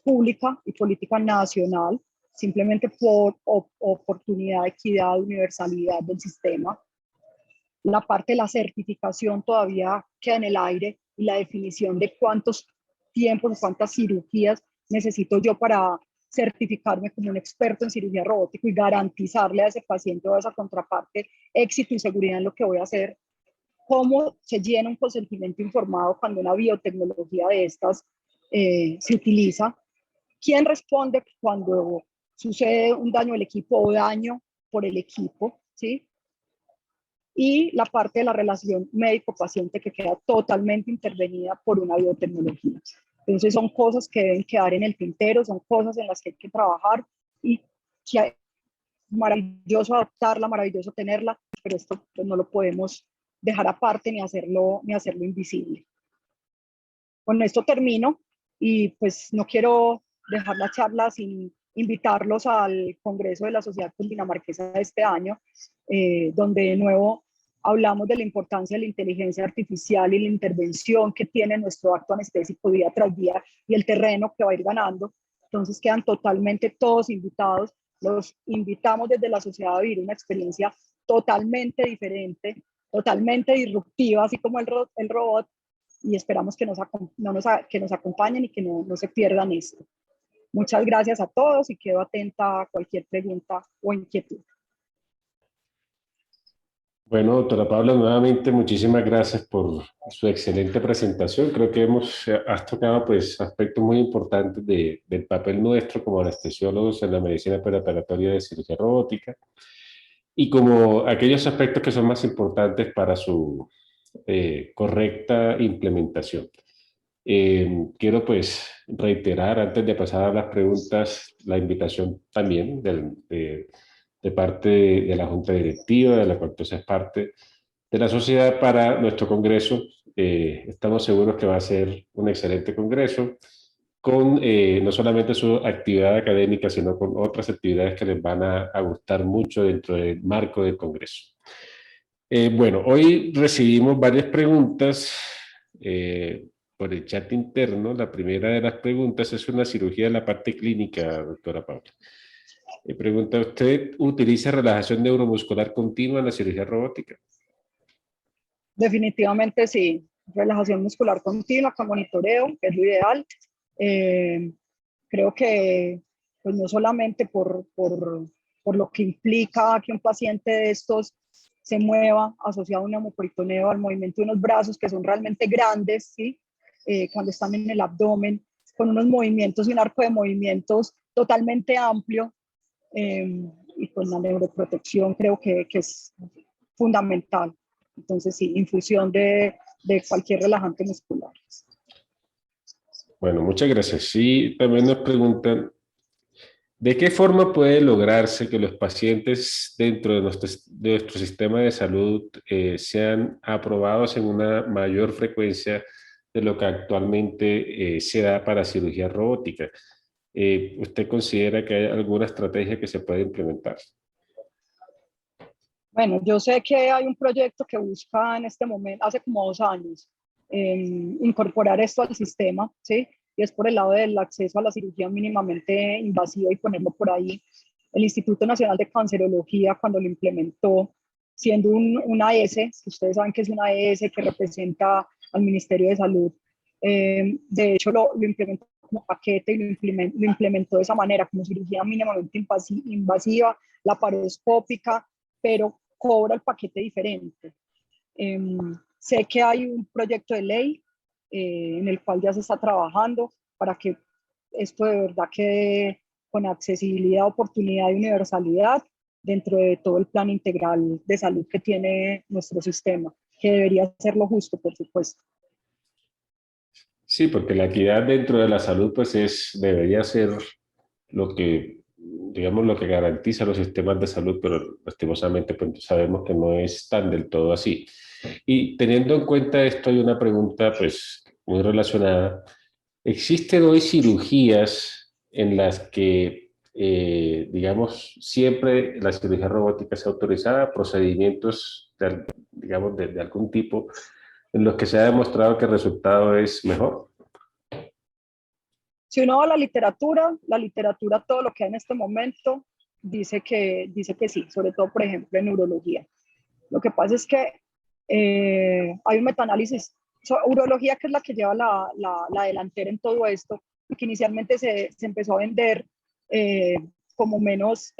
pública y política nacional, simplemente por oportunidad, equidad, universalidad del sistema. La parte de la certificación todavía queda en el aire y la definición de cuántos tiempos, cuántas cirugías necesito yo para certificarme como un experto en cirugía robótica y garantizarle a ese paciente o a esa contraparte éxito y seguridad en lo que voy a hacer. Cómo se llena un consentimiento informado cuando una biotecnología de estas se utiliza. ¿Quién responde cuando sucede un daño al equipo o daño por el equipo? ¿Sí? Y la parte de la relación médico-paciente que queda totalmente intervenida por una biotecnología. Entonces son cosas que deben quedar en el tintero, son cosas en las que hay que trabajar y que es maravilloso adaptarla, maravilloso tenerla, pero esto pues, no lo podemos dejar aparte ni hacerlo invisible. Con esto termino y pues no quiero dejar la charla sin invitarlos al Congreso de la Sociedad Cundinamarquesa de este año, donde de nuevo hablamos de la importancia de la inteligencia artificial y la intervención que tiene nuestro acto anestésico día tras día y el terreno que va a ir ganando. Entonces quedan totalmente todos invitados. Los invitamos desde la sociedad a vivir una experiencia totalmente diferente, totalmente disruptiva, así como el robot, y esperamos que nos acompañen y que no se pierdan esto. Muchas gracias a todos y quedo atenta a cualquier pregunta o inquietud. Bueno, doctora Paula, nuevamente muchísimas gracias por su excelente presentación. Creo que has tocado pues, aspectos muy importantes del papel nuestro como anestesiólogos en la medicina preoperatoria de cirugía robótica y como aquellos aspectos que son más importantes para su correcta implementación. Quiero pues reiterar antes de pasar a las preguntas la invitación también de parte de la Junta Directiva, de la cual pues es parte de la sociedad para nuestro congreso. Estamos seguros que va a ser un excelente congreso con no solamente su actividad académica, sino con otras actividades que les van a gustar mucho dentro del marco del congreso. Bueno, hoy recibimos varias preguntas por el chat interno. La primera de las preguntas es una cirugía de la parte clínica, doctora Paula. Pregunta, ¿usted utiliza relajación neuromuscular continua en la cirugía robótica? Definitivamente sí. Relajación muscular continua con monitoreo, que es lo ideal. Eh, Creo que pues no solamente por lo que implica que un paciente de estos se mueva asociado a un hemoperitoneo, al movimiento de unos brazos que son realmente grandes, ¿sí? Cuando están en el abdomen, con unos movimientos y un arco de movimientos totalmente amplio, y pues la neuroprotección creo que es fundamental. Entonces sí, infusión de cualquier relajante muscular. Bueno, muchas gracias. Sí, también nos preguntan, ¿de qué forma puede lograrse que los pacientes dentro de nuestro sistema de salud sean aprobados en una mayor frecuencia de lo que actualmente se da para cirugía robótica? ¿Usted considera que hay alguna estrategia que se puede implementar? Bueno, yo sé que hay un proyecto que busca en este momento, hace como 2 años, incorporar esto al sistema, ¿sí? Y es por el lado del acceso a la cirugía mínimamente invasiva y ponerlo por ahí. El Instituto Nacional de Cancerología, cuando lo implementó, siendo una S, que ustedes saben que es una S que representa al Ministerio de Salud, de hecho lo implementó como paquete y lo implementó de esa manera, como cirugía mínimamente invasiva, laparoscópica, pero cobra el paquete diferente. Sé que hay un proyecto de ley en el cual ya se está trabajando para que esto de verdad quede con accesibilidad, oportunidad y universalidad dentro de todo el plan integral de salud que tiene nuestro sistema, que debería ser lo justo, por supuesto. Sí, porque la equidad dentro de la salud pues debería ser lo que, digamos, lo que garantiza los sistemas de salud, pero lastimosamente pues, sabemos que no es tan del todo así. Y teniendo en cuenta esto, hay una pregunta pues muy relacionada. ¿Existen hoy cirugías en las que, digamos, siempre la cirugía robótica sea autorizada, procedimientos, digamos, de algún tipo, en los que se ha demostrado que el resultado es mejor? Si uno va a la literatura, todo lo que hay en este momento dice que sí, sobre todo, por ejemplo, en neurología. Lo que pasa es que hay un metaanálisis, urología que es la que lleva la delantera en todo esto, y que inicialmente se empezó a vender eh, como menos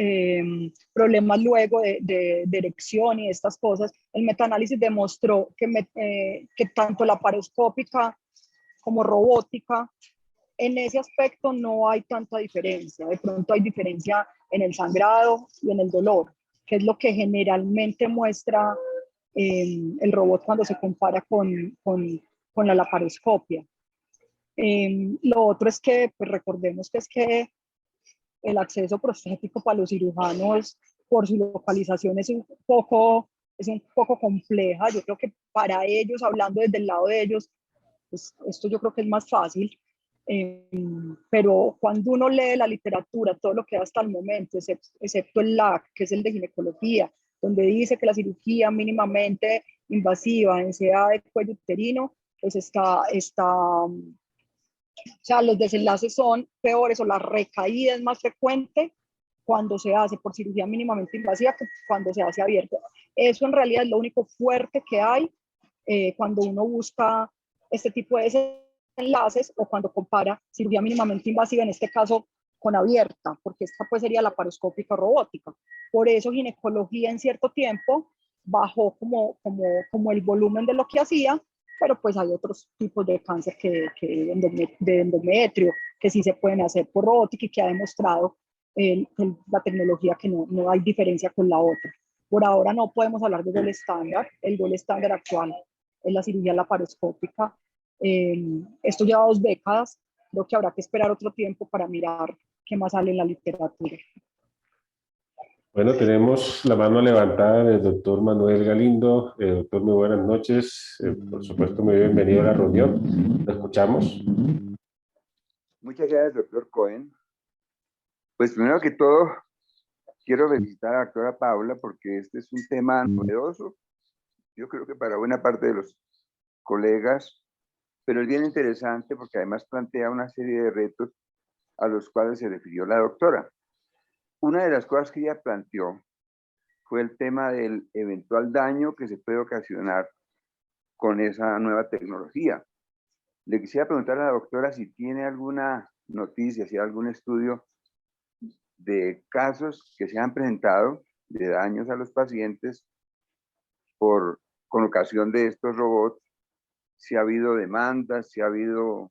problemas luego de erección y estas cosas. El metaanálisis demostró que tanto la paroscópica como robótica, en ese aspecto no hay tanta diferencia. De pronto hay diferencia en el sangrado y en el dolor, que es lo que generalmente muestra el robot cuando se compara con la laparoscopia. Lo otro es que, pues recordemos que es que el acceso prostético para los cirujanos por su localización es un poco compleja. Yo creo que para ellos, hablando desde el lado de ellos, pues esto yo creo que es más fácil. Pero cuando uno lee la literatura, todo lo que da hasta el momento, excepto el LAC, que es el de ginecología, donde dice que la cirugía mínimamente invasiva en CA de cuello uterino, pues o sea, los desenlaces son peores o la recaída es más frecuente cuando se hace por cirugía mínimamente invasiva que cuando se hace abierto. Eso en realidad es lo único fuerte que hay cuando uno busca este tipo de desenlaces o cuando compara cirugía mínimamente invasiva, en este caso con abierta, porque esta pues sería la laparoscópica robótica. Por eso ginecología en cierto tiempo bajó como el volumen de lo que hacía, pero pues hay otros tipos de cáncer de endometrio que sí se pueden hacer por robótica y que ha demostrado la tecnología que no hay diferencia con la otra. Por ahora no podemos hablar de gol estándar. El gol estándar actual es la cirugía laparoscópica. Esto lleva 2 décadas. Creo que habrá que esperar otro tiempo para mirar qué más sale en la literatura. Bueno, tenemos la mano levantada del doctor Manuel Galindo. Doctor, muy buenas noches. Por supuesto, muy bienvenido a la reunión. ¿Lo escuchamos? Muchas gracias, doctor Cohen. Pues primero que todo, quiero felicitar a la doctora Paula porque este es un tema novedoso yo creo que para buena parte de los colegas, pero es bien interesante porque además plantea una serie de retos a los cuales se refirió la doctora. Una de las cosas que ella planteó fue el tema del eventual daño que se puede ocasionar con esa nueva tecnología. Le quisiera preguntar a la doctora si tiene alguna noticia, si hay algún estudio de casos que se han presentado de daños a los pacientes con ocasión de estos robots, si ha habido demandas, si ha habido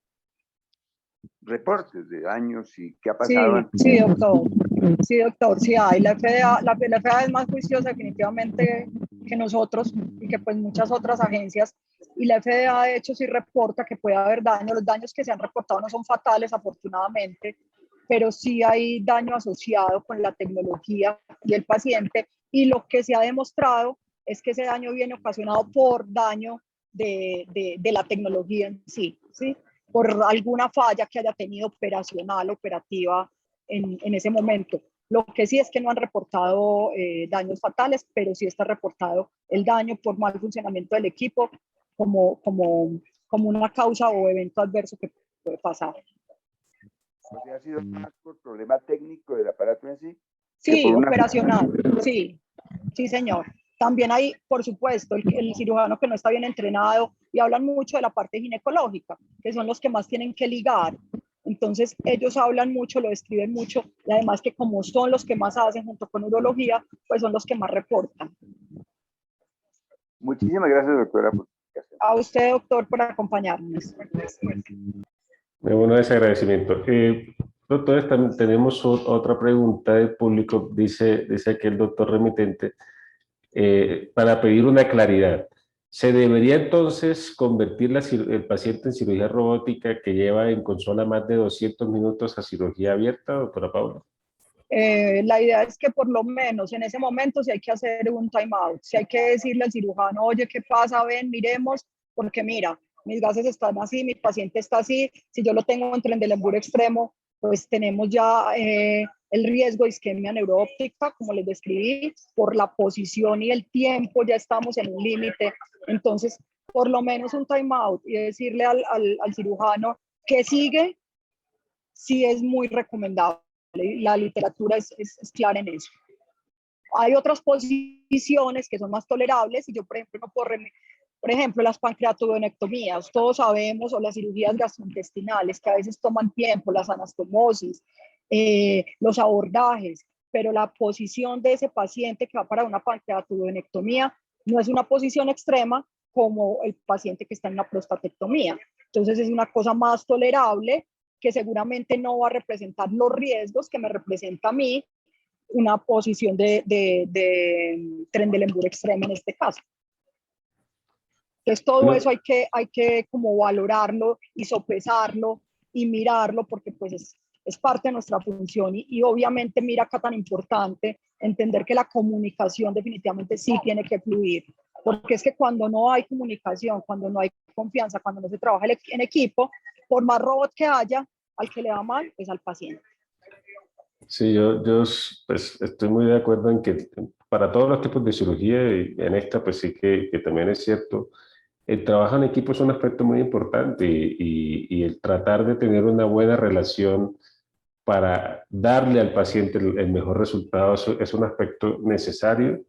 reportes de daños y qué ha pasado. Sí, doctor. Sí, doctor, sí hay. La FDA es más juiciosa definitivamente que nosotros y que pues muchas otras agencias. Y la FDA de hecho sí reporta que puede haber daño. Los daños que se han reportado no son fatales, afortunadamente, pero sí hay daño asociado con la tecnología y el paciente. Y lo que se ha demostrado es que ese daño viene ocasionado por daño de la tecnología en sí, ¿sí? Por alguna falla que haya tenido operativa en ese momento. Lo que sí es que no han reportado daños fatales, pero sí está reportado el daño por mal funcionamiento del equipo como una causa o evento adverso que puede pasar. O sea, ha sido más por problema técnico del aparato en sí. Sí, operacional, sí, sí señor. También hay, por supuesto, el cirujano que no está bien entrenado y hablan mucho de la parte ginecológica, que son los que más tienen que ligar. Entonces, ellos hablan mucho, lo describen mucho y además que como son los que más hacen junto con urología, pues son los que más reportan. Muchísimas gracias, doctora. A usted, doctor, por acompañarnos. Muy bueno ese agradecimiento. Doctores, también tenemos otra pregunta del público, dice aquí el doctor remitente, para pedir una claridad. ¿Se debería entonces convertir el paciente en cirugía robótica que lleva en consola más de 200 minutos a cirugía abierta, doctora Paula? La idea es que por lo menos en ese momento si hay que hacer un time out, si hay que decirle al cirujano, oye, ¿qué pasa? Ven, miremos, porque mira, mis gases están así, mi paciente está así, si yo lo tengo en Trendelenburg extremo, pues tenemos ya el riesgo de isquemia neuroóptica, como les describí, por la posición y el tiempo ya estamos en un límite, entonces por lo menos un time out y decirle al cirujano que sigue, sí es muy recomendable. La literatura es clara en eso. Hay otras posiciones que son más tolerables y yo, por ejemplo, no puedo por ejemplo, las pancreatodonectomías, todos sabemos, o las cirugías gastrointestinales que a veces toman tiempo, las anastomosis, los abordajes, pero la posición de ese paciente que va para una pancreatodonectomía no es una posición extrema como el paciente que está en una prostatectomía. Entonces es una cosa más tolerable que seguramente no va a representar los riesgos que me representa a mí una posición de Trendelenburg extremo en este caso. Entonces todo eso hay que como valorarlo y sopesarlo y mirarlo porque pues es parte de nuestra función y obviamente mira acá tan importante entender que la comunicación definitivamente sí tiene que fluir, porque es que cuando no hay comunicación, cuando no hay confianza, cuando no se trabaja en equipo, por más robot que haya, al que le va mal es al paciente. Sí, yo pues, estoy muy de acuerdo en que para todos los tipos de cirugía, y en esta pues sí que también es cierto, el trabajo en equipo es un aspecto muy importante y el tratar de tener una buena relación para darle al paciente el mejor resultado es un aspecto necesario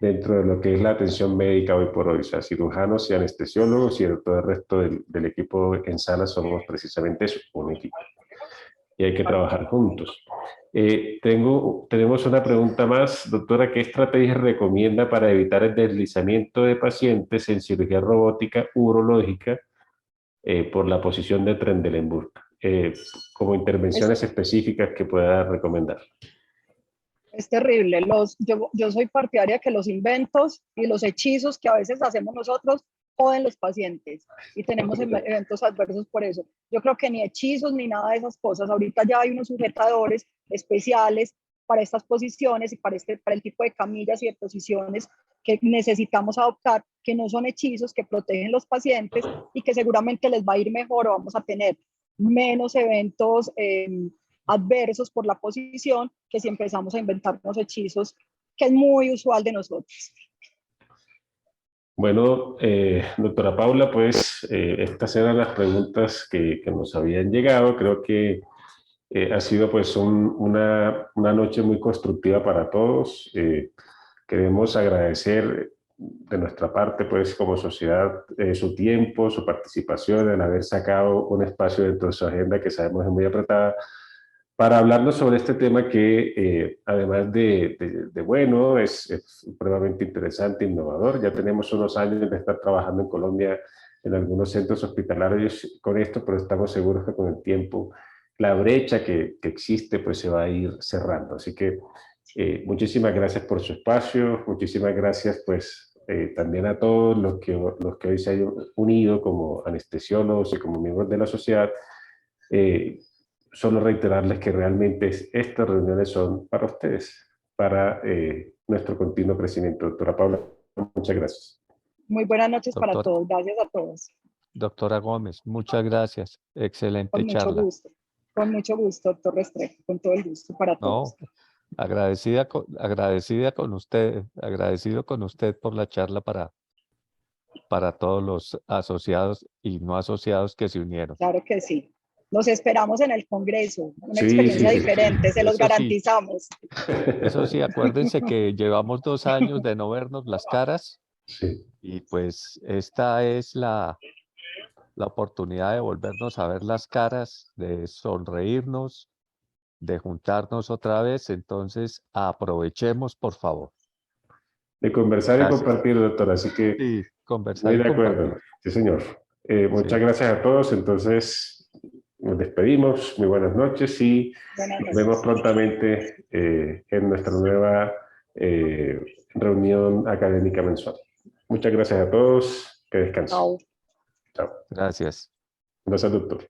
dentro de lo que es la atención médica hoy por hoy. O sea, cirujanos y anestesiólogos y todo el resto del equipo en sala somos precisamente eso, un equipo. Y hay que trabajar juntos. Tenemos una pregunta más, doctora. ¿Qué estrategias recomienda para evitar el deslizamiento de pacientes en cirugía robótica urológica por la posición de Trendelenburg? Como intervenciones específicas que pueda recomendar. Es terrible. Yo soy partidaria que los inventos y los hechizos que a veces hacemos nosotros joden los pacientes y tenemos eventos adversos por eso. Yo creo que ni hechizos ni nada de esas cosas. Ahorita ya hay unos sujetadores especiales para estas posiciones y para el tipo de camillas y de posiciones que necesitamos adoptar, que no son hechizos, que protegen los pacientes y que seguramente les va a ir mejor o vamos a tener menos eventos adversos por la posición que si empezamos a inventarnos hechizos, que es muy usual de nosotros. Bueno, doctora Paula, pues estas eran las preguntas que nos habían llegado. Creo que ha sido pues una noche muy constructiva para todos. Queremos agradecer de nuestra parte, pues como sociedad, su tiempo, su participación, el haber sacado un espacio dentro de su agenda que sabemos es muy apretada, para hablarnos sobre este tema que, además de bueno, es supremamente interesante, innovador. Ya tenemos unos años de estar trabajando en Colombia en algunos centros hospitalarios con esto, pero estamos seguros que con el tiempo la brecha que existe pues se va a ir cerrando. Así que muchísimas gracias por su espacio, muchísimas gracias pues también a todos los que hoy se han unido como anestesiólogos y como miembros de la sociedad. Eh, Solo reiterarles que realmente estas reuniones son para ustedes, para nuestro continuo crecimiento. Doctora Paula, muchas gracias. Muy buenas noches para Doctor, todos. Gracias a todos. doctora Gómez, muchas gracias. Excelente charla. Con mucho gusto, doctor Restrepo, con todo el gusto para todos. No, agradecido con usted por la charla para todos los asociados y no asociados que se unieron. Claro que sí. Los esperamos en el Congreso, una Sí, experiencia sí. diferente, se los Eso sí. garantizamos. Eso sí, acuérdense que llevamos 2 años de no vernos las caras Sí. y pues esta es la oportunidad de volvernos a ver las caras, de sonreírnos, de juntarnos otra vez. Entonces, aprovechemos, por favor. De conversar y Gracias. compartir, doctora, así que Sí, conversar muy y de acuerdo. compartir. Sí, señor. Muchas Sí. gracias a todos. Entonces, nos despedimos. Muy buenas noches y Buenas nos noches. vemos prontamente en nuestra nueva reunión académica mensual. Muchas gracias a todos. Que descansen. Chao. Chao. Gracias. Gracias, doctor.